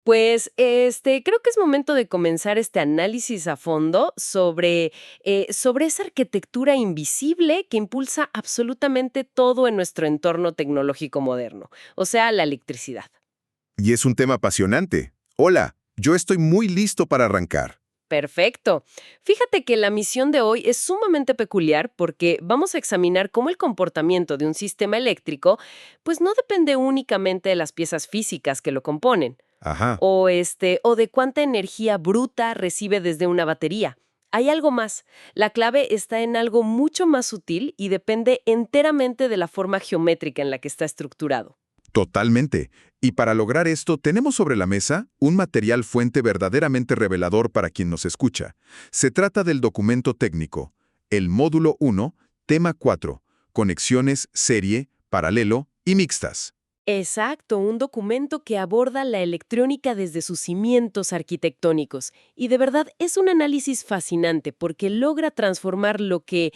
Pues, creo que es momento de comenzar este análisis a fondo sobre esa arquitectura invisible que impulsa absolutamente todo en nuestro entorno tecnológico moderno, o sea, la electricidad. Y es un tema apasionante. Hola, yo estoy muy listo para arrancar. Perfecto. Fíjate que la misión de hoy es sumamente peculiar porque vamos a examinar cómo el comportamiento de un sistema eléctrico pues no depende únicamente de las piezas físicas que lo componen. Ajá, O de cuánta energía bruta recibe desde una batería. Hay algo más. La clave está en algo mucho más sutil y depende enteramente de la forma geométrica en la que está estructurado. totalmente. Y para lograr esto, tenemos sobre la mesa un material fuente verdaderamente revelador para quien nos escucha. Se trata del documento técnico, el módulo 1, tema 4, conexiones, serie, paralelo y mixtas. Exacto, un documento que aborda la electrónica desde sus cimientos arquitectónicos. Y de verdad es un análisis fascinante porque logra transformar lo que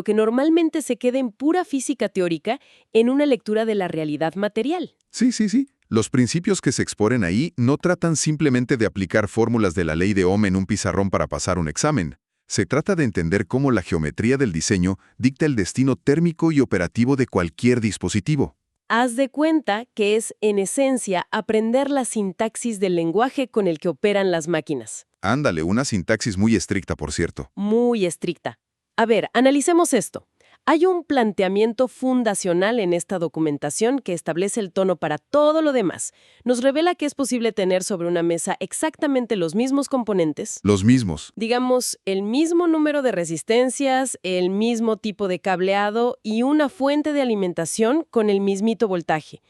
normalmente se queda en pura física teórica en una lectura de la realidad material. Sí, sí, sí. Los principios que se exponen ahí no tratan simplemente de aplicar fórmulas de la ley de Ohm en un pizarrón para pasar un examen. Se trata de entender cómo la geometría del diseño dicta el destino térmico y operativo de cualquier dispositivo. Haz de cuenta que es, en esencia, aprender la sintaxis del lenguaje con el que operan las máquinas. Ándale, una sintaxis muy estricta, por cierto. Muy estricta. A ver, analicemos esto. Hay un planteamiento fundacional en esta documentación que establece el tono para todo lo demás. Nos revela que es posible tener sobre una mesa exactamente los mismos componentes, Los mismos. digamos, el mismo número de resistencias, el mismo tipo de cableado y una fuente de alimentación con el mismito voltaje.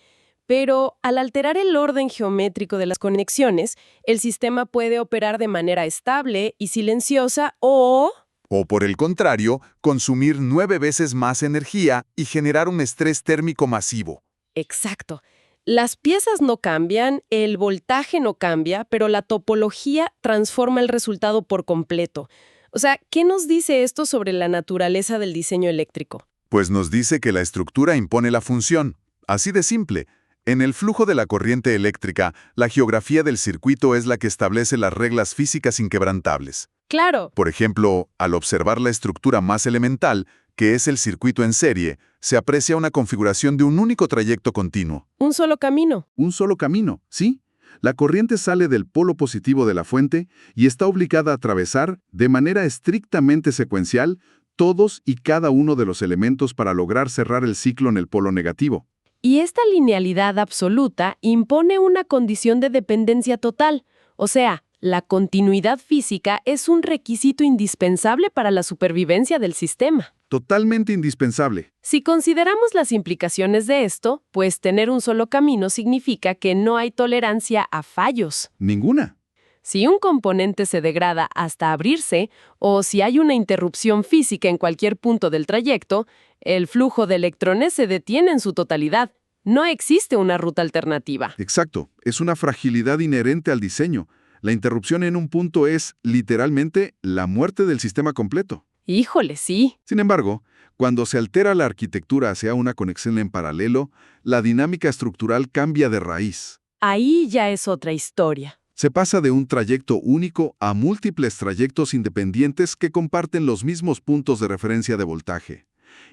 Pero al alterar el orden geométrico de las conexiones, el sistema puede operar de manera estable y silenciosa o... O por el contrario, consumir 9 veces más energía y generar un estrés térmico masivo. Exacto. Las piezas no cambian, el voltaje no cambia, pero la topología transforma el resultado por completo. O sea, ¿qué nos dice esto sobre la naturaleza del diseño eléctrico? Pues nos dice que la estructura impone la función. Así de simple. En el flujo de la corriente eléctrica, la geografía del circuito es la que establece las reglas físicas inquebrantables. Claro. Por ejemplo, al observar la estructura más elemental, que es el circuito en serie, se aprecia una configuración de un único trayecto continuo. Un solo camino. Un solo camino, ¿sí? La corriente sale del polo positivo de la fuente y está obligada a atravesar, de manera estrictamente secuencial, todos y cada uno de los elementos para lograr cerrar el ciclo en el polo negativo. Y esta linealidad absoluta impone una condición de dependencia total. O sea, la continuidad física es un requisito indispensable para la supervivencia del sistema. Totalmente indispensable. Si consideramos las implicaciones de esto, pues tener un solo camino significa que no hay tolerancia a fallos. Ninguna. Si un componente se degrada hasta abrirse, o si hay una interrupción física en cualquier punto del trayecto, el flujo de electrones se detiene en su totalidad. No existe una ruta alternativa. Exacto. Es una fragilidad inherente al diseño. La interrupción en un punto es, literalmente, la muerte del sistema completo. Híjole, sí. Sin embargo, cuando se altera la arquitectura hacia una conexión en paralelo, la dinámica estructural cambia de raíz. Ahí ya es otra historia. Se pasa de un trayecto único a múltiples trayectos independientes que comparten los mismos puntos de referencia de voltaje.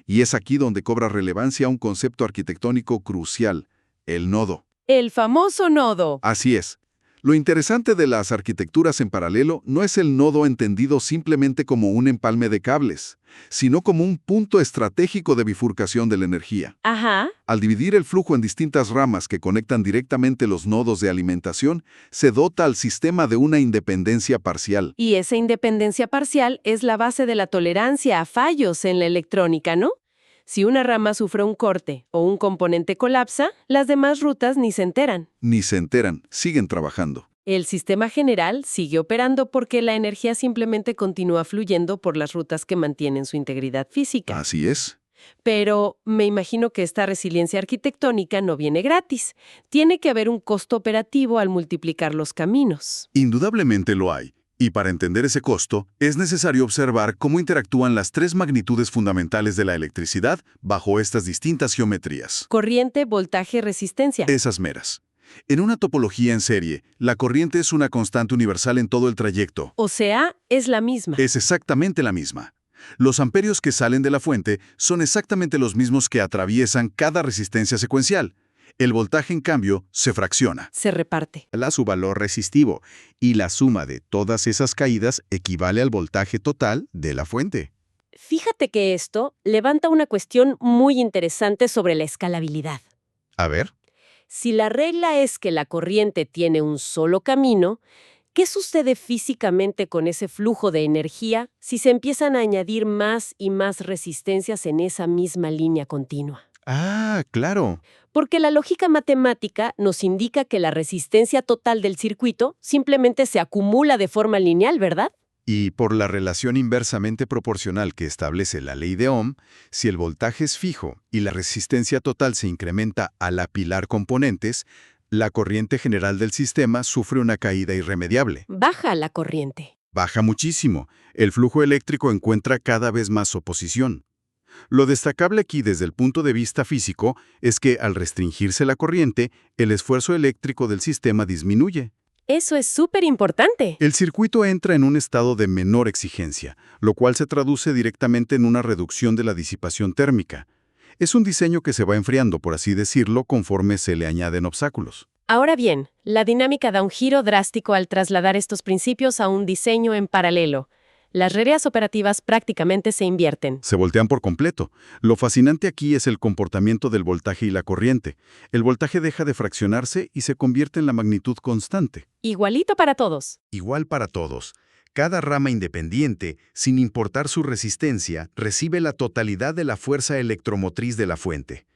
Y es aquí donde cobra relevancia un concepto arquitectónico crucial, el nodo. El famoso nodo. Así es. Lo interesante de las arquitecturas en paralelo no es el nodo entendido simplemente como un empalme de cables, sino como un punto estratégico de bifurcación de la energía. Ajá. Al dividir el flujo en distintas ramas que conectan directamente los nodos de alimentación, se dota al sistema de una independencia parcial. Y esa independencia parcial es la base de la tolerancia a fallos en la electrónica, ¿no? Si una rama sufre un corte o un componente colapsa, las demás rutas ni se enteran. Ni se enteran, siguen trabajando. El sistema general sigue operando porque la energía simplemente continúa fluyendo por las rutas que mantienen su integridad física. Así es. Pero me imagino que esta resiliencia arquitectónica no viene gratis. Tiene que haber un costo operativo al multiplicar los caminos. Indudablemente lo hay. Y para entender ese costo, es necesario observar cómo interactúan las tres magnitudes fundamentales de la electricidad bajo estas distintas geometrías. Corriente, voltaje, resistencia. Esas meras. En una topología en serie, la corriente es una constante universal en todo el trayecto. O sea, es la misma. Es exactamente la misma. Los amperios que salen de la fuente son exactamente los mismos que atraviesan cada resistencia secuencial. El voltaje, en cambio, se fracciona. Se reparte. Su valor resistivo, y la suma de todas esas caídas equivale al voltaje total de la fuente. Fíjate que esto levanta una cuestión muy interesante sobre la escalabilidad. A ver. Si la regla es que la corriente tiene un solo camino, ¿qué sucede físicamente con ese flujo de energía si se empiezan a añadir más y más resistencias en esa misma línea continua? Ah, claro. Porque la lógica matemática nos indica que la resistencia total del circuito simplemente se acumula de forma lineal, ¿verdad? Y por la relación inversamente proporcional que establece la ley de Ohm, si el voltaje es fijo y la resistencia total se incrementa al apilar componentes, la corriente general del sistema sufre una caída irremediable. Baja la corriente. Baja muchísimo. El flujo eléctrico encuentra cada vez más oposición. Lo destacable aquí desde el punto de vista físico es que al restringirse la corriente, el esfuerzo eléctrico del sistema disminuye. Eso es súper importante. El circuito entra en un estado de menor exigencia, lo cual se traduce directamente en una reducción de la disipación térmica. Es un diseño que se va enfriando, por así decirlo, conforme se le añaden obstáculos. Ahora bien, la dinámica da un giro drástico al trasladar estos principios a un diseño en paralelo. Las redes operativas prácticamente se invierten. Se voltean por completo. Lo fascinante aquí es el comportamiento del voltaje y la corriente. El voltaje deja de fraccionarse y se convierte en la magnitud constante. Igualito para todos. Igual para todos. Cada rama independiente, sin importar su resistencia, recibe la totalidad de la fuerza electromotriz de la fuente.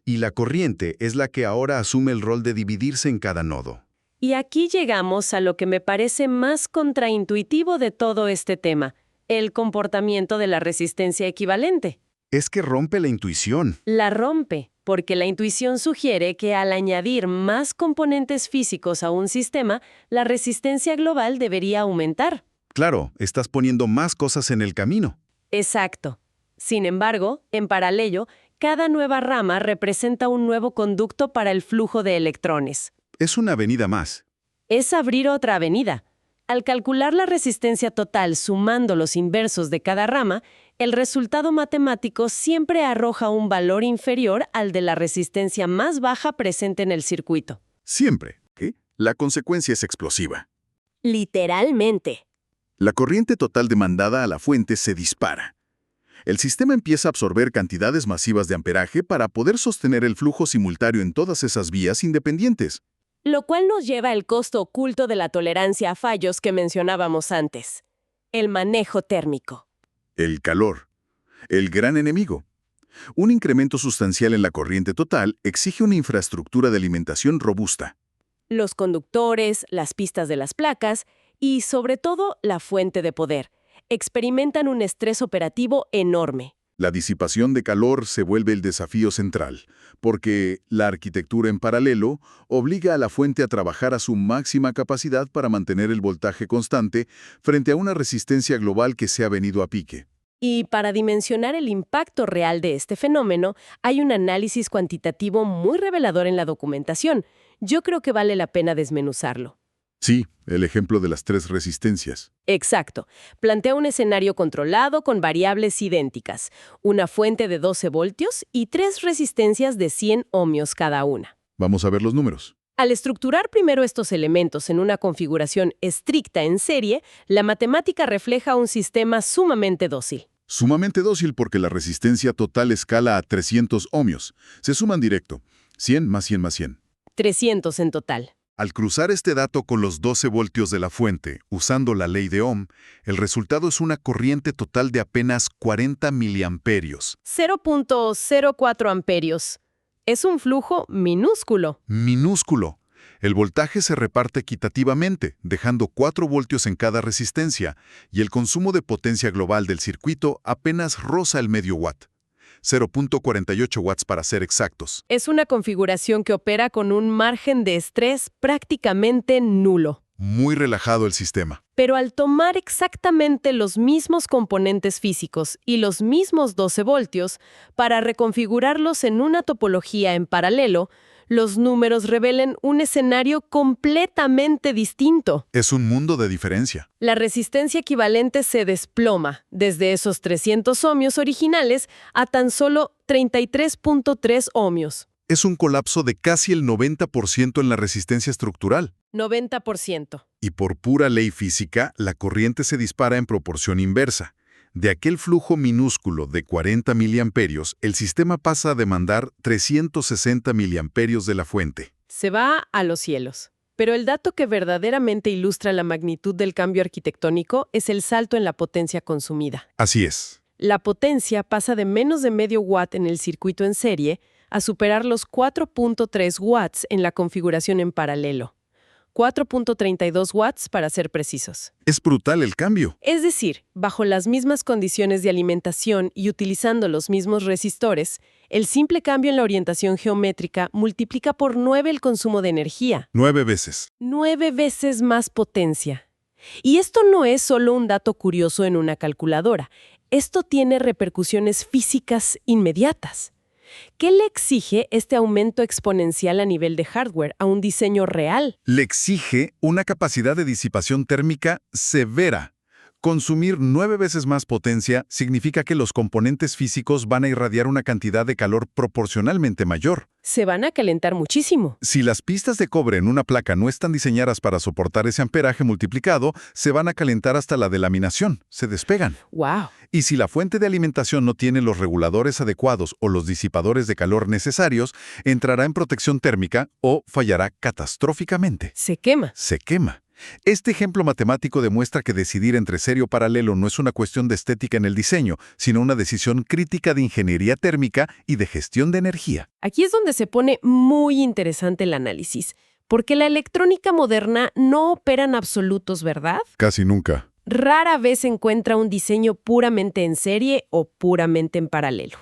Y la corriente es la que ahora asume el rol de dividirse en cada nodo. Y aquí llegamos a lo que me parece más contraintuitivo de todo este tema, el comportamiento de la resistencia equivalente. Es que rompe la intuición. La rompe, porque la intuición sugiere que al añadir más componentes físicos a un sistema, la resistencia global debería aumentar. Claro, estás poniendo más cosas en el camino. Exacto. Sin embargo, en paralelo, cada nueva rama representa un nuevo conducto para el flujo de electrones. Es una avenida más. Es abrir otra avenida. Al calcular la resistencia total sumando los inversos de cada rama, el resultado matemático siempre arroja un valor inferior al de la resistencia más baja presente en el circuito. Siempre. ¿Qué? La consecuencia es explosiva. Literalmente. La corriente total demandada a la fuente se dispara. El sistema empieza a absorber cantidades masivas de amperaje para poder sostener el flujo simultáneo en todas esas vías independientes. Lo cual nos lleva al costo oculto de la tolerancia a fallos que mencionábamos antes. El manejo térmico. El calor. El gran enemigo. Un incremento sustancial en la corriente total exige una infraestructura de alimentación robusta. Los conductores, las pistas de las placas y, sobre todo, la fuente de poder experimentan un estrés operativo enorme. La disipación de calor se vuelve el desafío central, porque la arquitectura en paralelo obliga a la fuente a trabajar a su máxima capacidad para mantener el voltaje constante frente a una resistencia global que se ha venido a pique. Y para dimensionar el impacto real de este fenómeno, hay un análisis cuantitativo muy revelador en la documentación. Yo creo que vale la pena desmenuzarlo. Sí, el ejemplo de las 3 resistencias. Exacto. Plantea un escenario controlado con variables idénticas, una fuente de 12 voltios y 3 resistencias de 100 ohmios cada una. Vamos a ver los números. Al estructurar primero estos elementos en una configuración estricta en serie, la matemática refleja un sistema sumamente dócil. Sumamente dócil porque la resistencia total escala a 300 ohmios. Se suman directo. 100 más 100 más 100. 300 en total. Al cruzar este dato con los 12 voltios de la fuente, usando la ley de Ohm, el resultado es una corriente total de apenas 40 miliamperios. 0.04 amperios. Es un flujo minúsculo. Minúsculo. El voltaje se reparte equitativamente, dejando 4 voltios en cada resistencia, y el consumo de potencia global del circuito apenas roza el medio watt. 0.48 watts para ser exactos. Es una configuración que opera con un margen de estrés prácticamente nulo. Muy relajado el sistema. Pero al tomar exactamente los mismos componentes físicos y los mismos 12 voltios, para reconfigurarlos en una topología en paralelo, los números revelan un escenario completamente distinto. Es un mundo de diferencia. La resistencia equivalente se desploma desde esos 300 ohmios originales a tan solo 33.3 ohmios. Es un colapso de casi el 90% en la resistencia estructural. 90%. Y por pura ley física, la corriente se dispara en proporción inversa. De aquel flujo minúsculo de 40 miliamperios, el sistema pasa a demandar 360 miliamperios de la fuente. Se va a los cielos. Pero el dato que verdaderamente ilustra la magnitud del cambio arquitectónico es el salto en la potencia consumida. Así es. La potencia pasa de menos de medio watt en el circuito en serie a superar los 4.3 watts en la configuración en paralelo. 4.32 watts para ser precisos. Es brutal el cambio. Es decir, bajo las mismas condiciones de alimentación y utilizando los mismos resistores, el simple cambio en la orientación geométrica multiplica por 9 el consumo de energía. 9 veces. 9 veces más potencia. Y esto no es solo un dato curioso en una calculadora. Esto tiene repercusiones físicas inmediatas. ¿Qué le exige este aumento exponencial a nivel de hardware a un diseño real? Le exige una capacidad de disipación térmica severa. Consumir 9 veces más potencia significa que los componentes físicos van a irradiar una cantidad de calor proporcionalmente mayor. Se van a calentar muchísimo. Si las pistas de cobre en una placa no están diseñadas para soportar ese amperaje multiplicado, se van a calentar hasta la delaminación, se despegan. ¡Wow! Y si la fuente de alimentación no tiene los reguladores adecuados o los disipadores de calor necesarios, entrará en protección térmica o fallará catastróficamente. Se quema. Se quema. Este ejemplo matemático demuestra que decidir entre serie o paralelo no es una cuestión de estética en el diseño, sino una decisión crítica de ingeniería térmica y de gestión de energía. Aquí es donde se pone muy interesante el análisis, porque la electrónica moderna no opera en absolutos, ¿verdad? Casi nunca. Rara vez se encuentra un diseño puramente en serie o puramente en paralelo.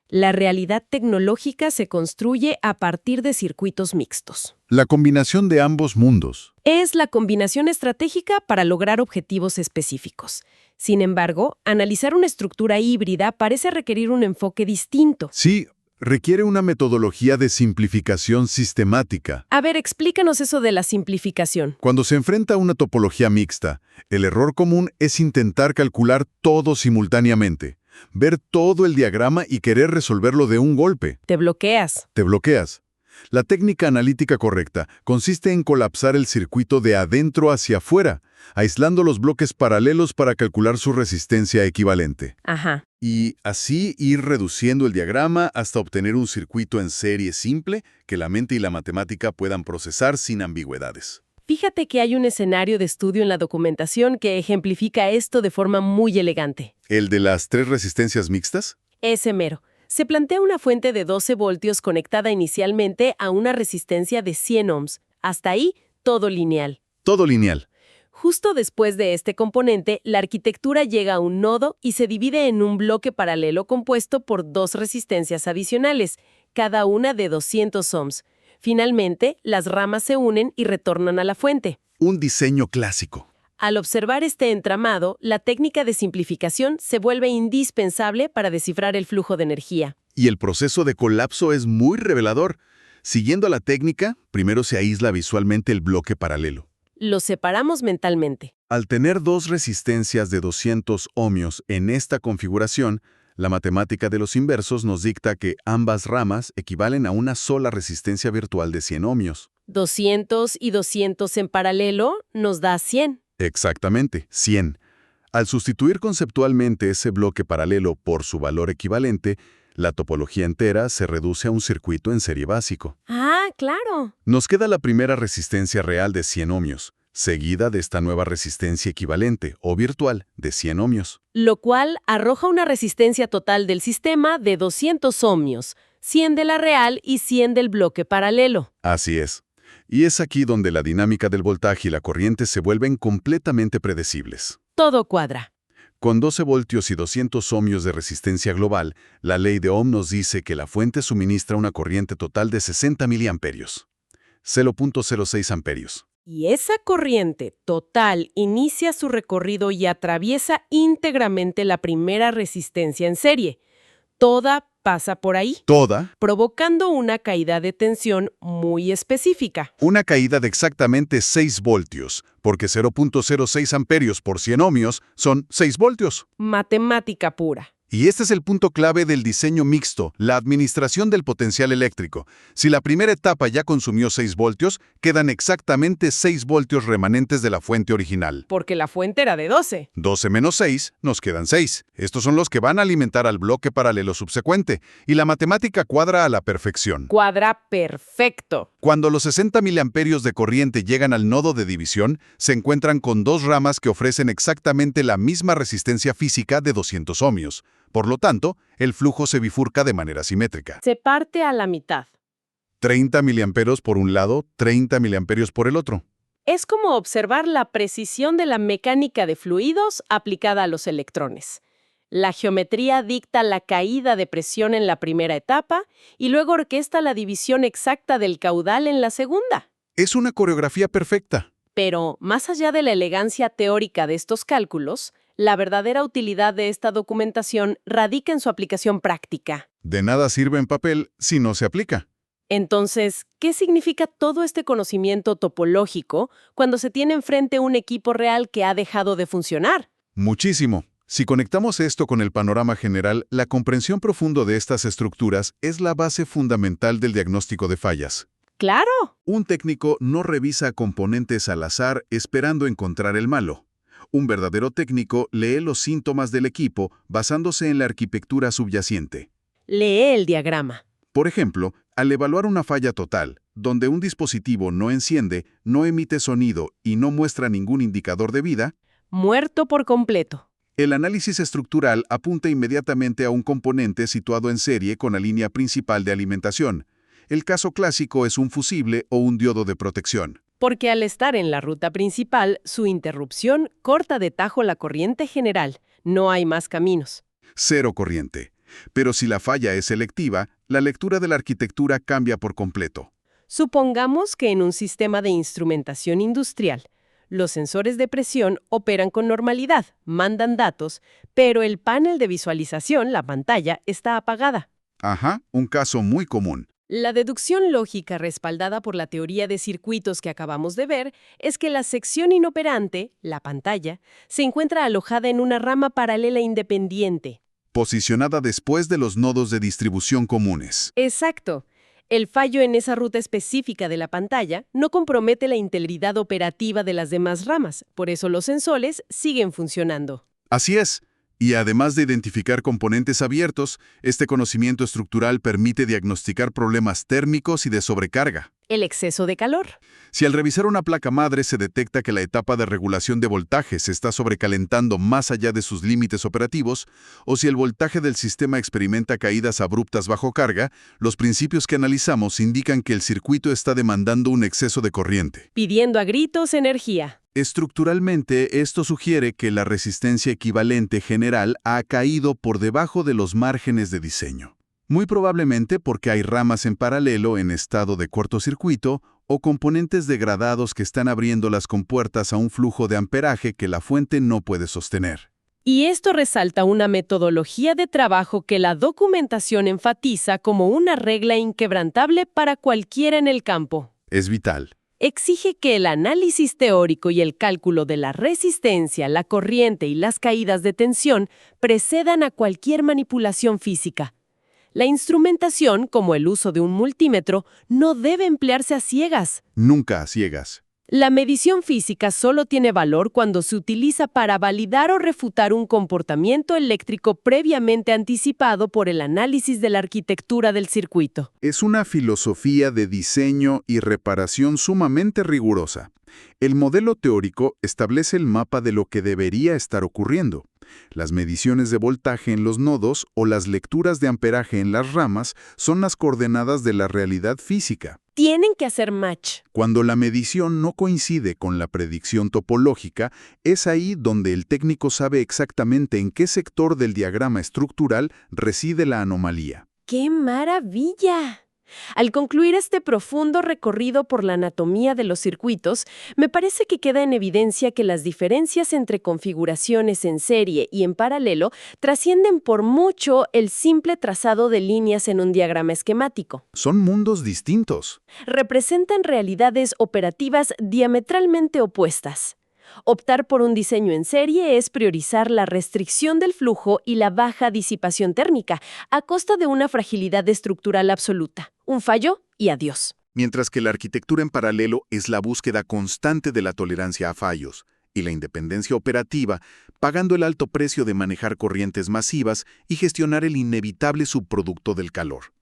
La realidad tecnológica se construye a partir de circuitos mixtos. La combinación de ambos mundos. Es la combinación estratégica para lograr objetivos específicos. Sin embargo, analizar una estructura híbrida parece requerir un enfoque distinto. Sí, requiere una metodología de simplificación sistemática. A ver, explícanos eso de la simplificación. Cuando se enfrenta a una topología mixta, el error común es intentar calcular todo simultáneamente, ver todo el diagrama y querer resolverlo de un golpe. Te bloqueas. Te bloqueas. La técnica analítica correcta consiste en colapsar el circuito de adentro hacia afuera, aislando los bloques paralelos para calcular su resistencia equivalente. Ajá. Y así ir reduciendo el diagrama hasta obtener un circuito en serie simple que la mente y la matemática puedan procesar sin ambigüedades. Fíjate que hay un escenario de estudio en la documentación que ejemplifica esto de forma muy elegante. ¿El de las 3 resistencias mixtas? Ese mero. Se plantea una fuente de 12 voltios conectada inicialmente a una resistencia de 100 ohms. Hasta ahí, todo lineal. Todo lineal. Justo después de este componente, la arquitectura llega a un nodo y se divide en un bloque paralelo compuesto por 2 resistencias adicionales, cada una de 200 ohms. Finalmente, las ramas se unen y retornan a la fuente. Un diseño clásico. Al observar este entramado, la técnica de simplificación se vuelve indispensable para descifrar el flujo de energía. Y el proceso de colapso es muy revelador. Siguiendo la técnica, primero se aísla visualmente el bloque paralelo. Los separamos mentalmente. Al tener 2 resistencias de 200 ohmios en esta configuración, la matemática de los inversos nos dicta que ambas ramas equivalen a una sola resistencia virtual de 100 ohmios. 200 y 200 en paralelo nos da 100. Exactamente, 100. Al sustituir conceptualmente ese bloque paralelo por su valor equivalente, la topología entera se reduce a un circuito en serie básico. Ah, claro. Nos queda la primera resistencia real de 100 ohmios, seguida de esta nueva resistencia equivalente o virtual de 100 ohmios. Lo cual arroja una resistencia total del sistema de 200 ohmios, 100 de la real y 100 del bloque paralelo. Así es. Y es aquí donde la dinámica del voltaje y la corriente se vuelven completamente predecibles. Todo cuadra. Con 12 voltios y 200 ohmios de resistencia global, la ley de Ohm nos dice que la fuente suministra una corriente total de 60 miliamperios. 0.06 amperios. Y esa corriente total inicia su recorrido y atraviesa íntegramente la primera resistencia en serie. Toda pasa por ahí, Toda, provocando una caída de tensión muy específica. una caída de exactamente 6 voltios, porque 0.06 amperios por 100 ohmios son 6 voltios. Matemática pura. Y este es el punto clave del diseño mixto, la administración del potencial eléctrico. Si la primera etapa ya consumió 6 voltios, quedan exactamente 6 voltios remanentes de la fuente original. Porque la fuente era de 12. 12 menos 6, nos quedan 6. Estos son los que van a alimentar al bloque paralelo subsecuente, y la matemática cuadra a la perfección. Cuadra perfecto. Cuando los 60 miliamperios de corriente llegan al nodo de división, se encuentran con 2 ramas que ofrecen exactamente la misma resistencia física de 200 ohmios. Por lo tanto, el flujo se bifurca de manera simétrica. Se parte a la mitad. 30 miliamperios por un lado, 30 miliamperios por el otro. Es como observar la precisión de la mecánica de fluidos aplicada a los electrones. La geometría dicta la caída de presión en la primera etapa y luego orquesta la división exacta del caudal en la segunda. Es una coreografía perfecta. Pero, más allá de la elegancia teórica de estos cálculos, la verdadera utilidad de esta documentación radica en su aplicación práctica. De nada sirve en papel si no se aplica. Entonces, ¿qué significa todo este conocimiento topológico cuando se tiene enfrente un equipo real que ha dejado de funcionar? Muchísimo. Si conectamos esto con el panorama general, la comprensión profunda de estas estructuras es la base fundamental del diagnóstico de fallas. ¡Claro! Un técnico no revisa componentes al azar esperando encontrar el malo. Un verdadero técnico lee los síntomas del equipo basándose en la arquitectura subyacente. Lee el diagrama. Por ejemplo, al evaluar una falla total, donde un dispositivo no enciende, no emite sonido y no muestra ningún indicador de vida, Muerto por completo. el análisis estructural apunta inmediatamente a un componente situado en serie con la línea principal de alimentación. El caso clásico es un fusible o un diodo de protección. Porque al estar en la ruta principal, su interrupción corta de tajo la corriente general. No hay más caminos. Cero corriente. Pero si la falla es selectiva, la lectura de la arquitectura cambia por completo. Supongamos que en un sistema de instrumentación industrial, los sensores de presión operan con normalidad, mandan datos, pero el panel de visualización, la pantalla, está apagada. Ajá, un caso muy común. La deducción lógica respaldada por la teoría de circuitos que acabamos de ver es que la sección inoperante, la pantalla, se encuentra alojada en una rama paralela independiente. Posicionada después de los nodos de distribución comunes. Exacto. El fallo en esa ruta específica de la pantalla no compromete la integridad operativa de las demás ramas, por eso los sensores siguen funcionando. Así es. Y además de identificar componentes abiertos, este conocimiento estructural permite diagnosticar problemas térmicos y de sobrecarga. El exceso de calor. Si al revisar una placa madre se detecta que la etapa de regulación de voltaje se está sobrecalentando más allá de sus límites operativos, o si el voltaje del sistema experimenta caídas abruptas bajo carga, los principios que analizamos indican que el circuito está demandando un exceso de corriente. Pidiendo a gritos energía. Estructuralmente, esto sugiere que la resistencia equivalente general ha caído por debajo de los márgenes de diseño. Muy probablemente porque hay ramas en paralelo en estado de cortocircuito o componentes degradados que están abriendo las compuertas a un flujo de amperaje que la fuente no puede sostener. Y esto resalta una metodología de trabajo que la documentación enfatiza como una regla inquebrantable para cualquiera en el campo. Es vital. Exige que el análisis teórico y el cálculo de la resistencia, la corriente y las caídas de tensión precedan a cualquier manipulación física. La instrumentación, como el uso de un multímetro, no debe emplearse a ciegas. Nunca a ciegas. La medición física solo tiene valor cuando se utiliza para validar o refutar un comportamiento eléctrico previamente anticipado por el análisis de la arquitectura del circuito. Es una filosofía de diseño y reparación sumamente rigurosa. El modelo teórico establece el mapa de lo que debería estar ocurriendo. Las mediciones de voltaje en los nodos o las lecturas de amperaje en las ramas son las coordenadas de la realidad física. Tienen que hacer match. Cuando la medición no coincide con la predicción topológica, es ahí donde el técnico sabe exactamente en qué sector del diagrama estructural reside la anomalía. ¡Qué maravilla! Al concluir este profundo recorrido por la anatomía de los circuitos, me parece que queda en evidencia que las diferencias entre configuraciones en serie y en paralelo trascienden por mucho el simple trazado de líneas en un diagrama esquemático. Son mundos distintos. Representan realidades operativas diametralmente opuestas. Optar por un diseño en serie es priorizar la restricción del flujo y la baja disipación térmica, a costa de una fragilidad estructural absoluta. Un fallo y adiós. Mientras que la arquitectura en paralelo es la búsqueda constante de la tolerancia a fallos y la independencia operativa, pagando el alto precio de manejar corrientes masivas y gestionar el inevitable subproducto del calor.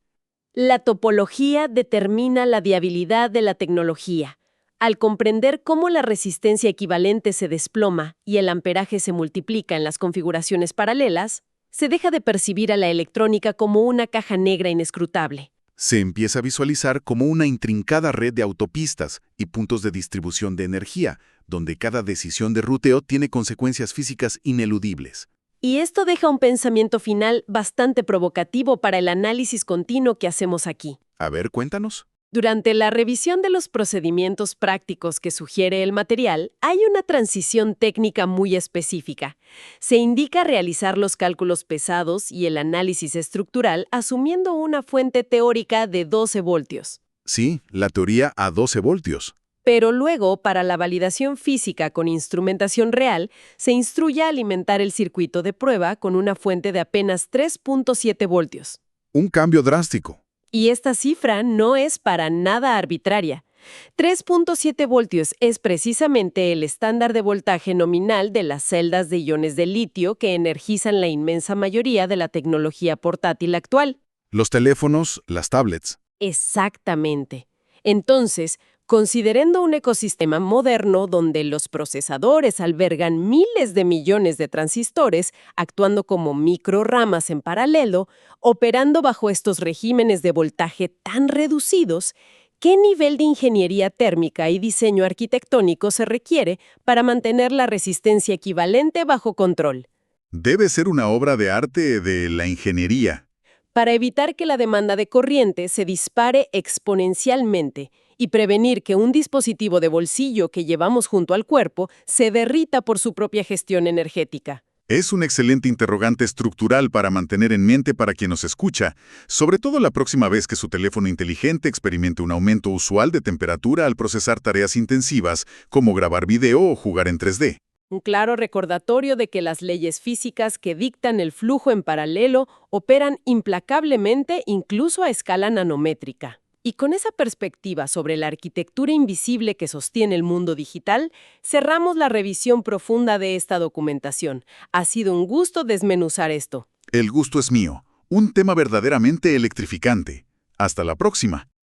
La topología determina la viabilidad de la tecnología. Al comprender cómo la resistencia equivalente se desploma y el amperaje se multiplica en las configuraciones paralelas, se deja de percibir a la electrónica como una caja negra inescrutable. Se empieza a visualizar como una intrincada red de autopistas y puntos de distribución de energía, donde cada decisión de ruteo tiene consecuencias físicas ineludibles. Y esto deja un pensamiento final bastante provocativo para el análisis continuo que hacemos aquí. A ver, cuéntanos. Durante la revisión de los procedimientos prácticos que sugiere el material, hay una transición técnica muy específica. Se indica realizar los cálculos pesados y el análisis estructural asumiendo una fuente teórica de 12 voltios. Sí, la teoría a 12 voltios. Pero luego, para la validación física con instrumentación real, se instruye a alimentar el circuito de prueba con una fuente de apenas 3.7 voltios. Un cambio drástico. Y esta cifra no es para nada arbitraria. 3.7 voltios es precisamente el estándar de voltaje nominal de las celdas de iones de litio que energizan la inmensa mayoría de la tecnología portátil actual. Los teléfonos, las tablets. Exactamente. Entonces, considerando un ecosistema moderno donde los procesadores albergan miles de millones de transistores, actuando como microramas en paralelo, operando bajo estos regímenes de voltaje tan reducidos, ¿qué nivel de ingeniería térmica y diseño arquitectónico se requiere para mantener la resistencia equivalente bajo control? Debe ser una obra de arte de la ingeniería. Para evitar que la demanda de corriente se dispare exponencialmente y prevenir que un dispositivo de bolsillo que llevamos junto al cuerpo se derrita por su propia gestión energética. Es un excelente interrogante estructural para mantener en mente para quien nos escucha, sobre todo la próxima vez que su teléfono inteligente experimente un aumento usual de temperatura al procesar tareas intensivas como grabar video o jugar en 3D. Un claro recordatorio de que las leyes físicas que dictan el flujo en paralelo operan implacablemente incluso a escala nanométrica. Y con esa perspectiva sobre la arquitectura invisible que sostiene el mundo digital, cerramos la revisión profunda de esta documentación. Ha sido un gusto desmenuzar esto. El gusto es mío. Un tema verdaderamente electrificante. Hasta la próxima.